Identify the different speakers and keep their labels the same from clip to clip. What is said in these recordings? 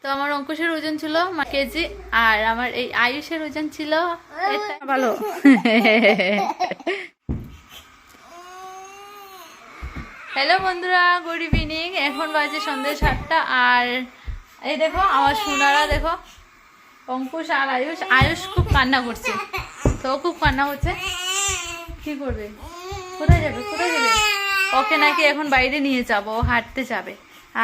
Speaker 1: তো আমার অঙ্কুশের ওজন ছিল কেজি, আর আমার এই আয়ুষের ওজন ছিল ভালো। হ্যালো বন্ধুরা, গুড ইভিনিং। এখন বাজে সন্ধ্যে 7টা। আর এই দেখো আমার সোনারা, দেখো অঙ্কুশ আর আয়ুষ। আয়ুষ খুব কান্না করছে, তো খুব কান্না করছে। কি করবে, কোথায় যাবে, কোথায় যাবে? ওকে নাকি এখন বাইরে নিয়ে যাবো, ও হাঁটতে যাবে।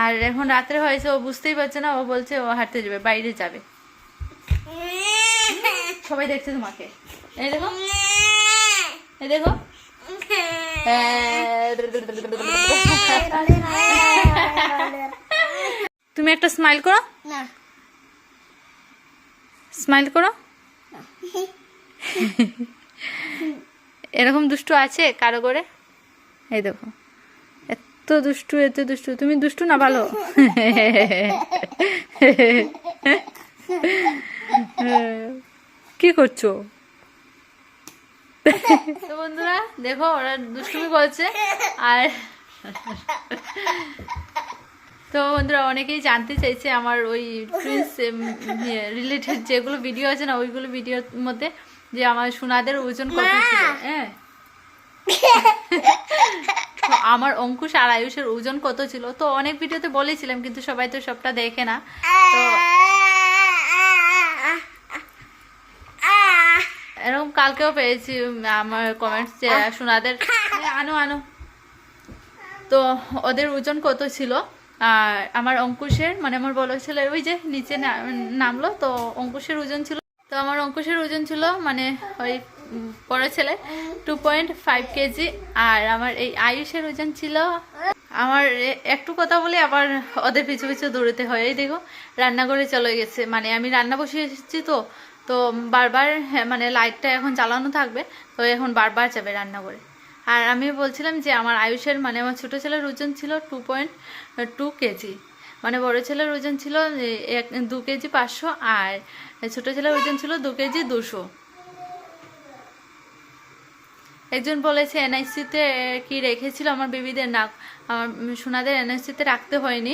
Speaker 1: আর এখন রাত্রে হয়েছে, ও বুঝতেই পারছে না, ও বলছে ও হাঁটতে যাবে, বাইরে যাবে। সবাই দেখছে তোমাকে। এই দেখো, এই দেখো। তুমি একটা স্মাইল করো না, স্মাইল করো। এরকম দুষ্টু আছে কারো করে? এই দেখো, এত দুষ্টু, এত দুষ্টু। তুমি দুষ্টু না ভালো? কি করছো? তো বন্ধুরা দেখো, ওরা দুষ্টুমি করছে। আর তো বন্ধুরা অনেকেই জানতে চাইছে আমার ওই টুইন্স রিলেটেড যেগুলো ভিডিও আছে না, ওইগুলো ভিডিওর মধ্যে যে আমার সোনাদের ওজন কত ছিল। হ্যাঁ, আমার অঙ্কুশ আর আয়ুষের ওজন কত ছিল, তো অনেক ভিডিওতে বলেছিলাম, কিন্তু সবাই তো সবটা দেখে না। তো এরকম কালকেও পেয়েছি আমার কমেন্টস যে সোনাদের আনো আনো, তো ওদের ওজন কত ছিল। আর আমার অঙ্কুশের, মানে আমার বড় ছেলের ওই যে নিচে নামলো, তো অঙ্কুশের ওজন ছিল, তো আমার অঙ্কুশের ওজন ছিল মানে ওই বড় ছেলে 2.5 কেজি। আর আমার এই আয়ুষের ওজন ছিল, আমার একটু কথা বলে আবার ওদের পিছু পিছু দৌড়তে হয়। এই দেখো রান্নাঘরে চলে গেছে, মানে আমি রান্না বসিয়ে এসেছি, তো তো বারবার মানে লাইটটা এখন চালানো থাকবে, তো এখন বারবার যাবে রান্নাঘরে। আর আমি বলছিলাম যে আমার আয়ুষের, মানে আমার ছোটো ছেলের ওজন ছিল 2.2 কেজি, মানে বড় ছেলের ওজন ছিল 2 কেজি 500, আর ছোটো ছেলের ওজন ছিল 2 কেজি 200। একজন বলেছে এনআইসিতে কি রেখেছিল আমার বেবিদের, না আমার সোনাদের এনআইসিতে রাখতে হয়নি।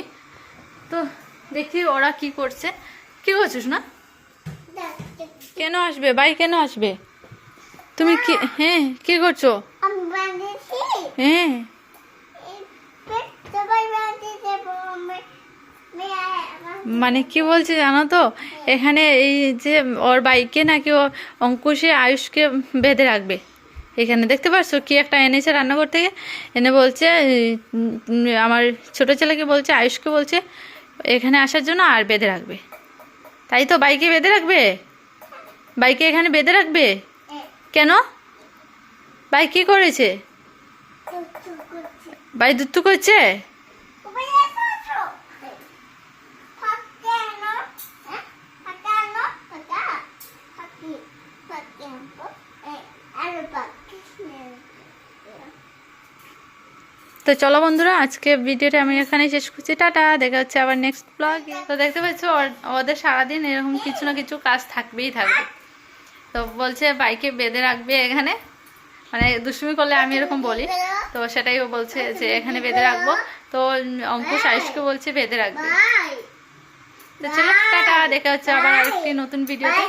Speaker 1: তো দেখি ওরা কি করছে। কি করছিস না? কেন আসবে ভাই, কেন আসবে? তুমি কি, হ্যাঁ কি করছো? হ্যাঁ, মানে কি বলছে জানো তো, এখানে এই যে ওর বাইকে নাকি ও অঙ্কুশে আয়ুষকে বেঁধে রাখবে। এখানে দেখতে পাচ্ছ কি একটা এনেছে রান্নাঘর থেকে, এনে বলছে আমার ছোট ছেলেকে বলছে, আয়ুষকে বলছে এখানে আসার জন্য, আর বেঁধে রাখবে। তাই তো, বাইকে বেঁধে রাখবে, বাইকে এখানে বেঁধে রাখবে। কেন? ভাই কি করেছে? ভাই দুত্তু করছে? তো চলো বন্ধুরা, আজকে ভিডিওটা আমি এখানে শেষ করছি। টাটা, দেখা হচ্ছে আবার নেক্সট ব্লগে। তো দেখতে পাচ্ছ ওদের সারাদিন এরকম কিছু না কিছু কাজ থাকবেই থাকবে। তো বলছে বাইকে বেঁধে রাখবে এখানে, মানে দুষ্টুমি করলে আমি এরকম বলি, তো সেটাই ও বলছে যে এখানে বেঁধে রাখবো। তো অঙ্কুশ আয়ুষকে বলছে বেঁধে রাখবে। তো চলো টাটা, দেখা হচ্ছে আবার আরেকটি নতুন ভিডিওতে।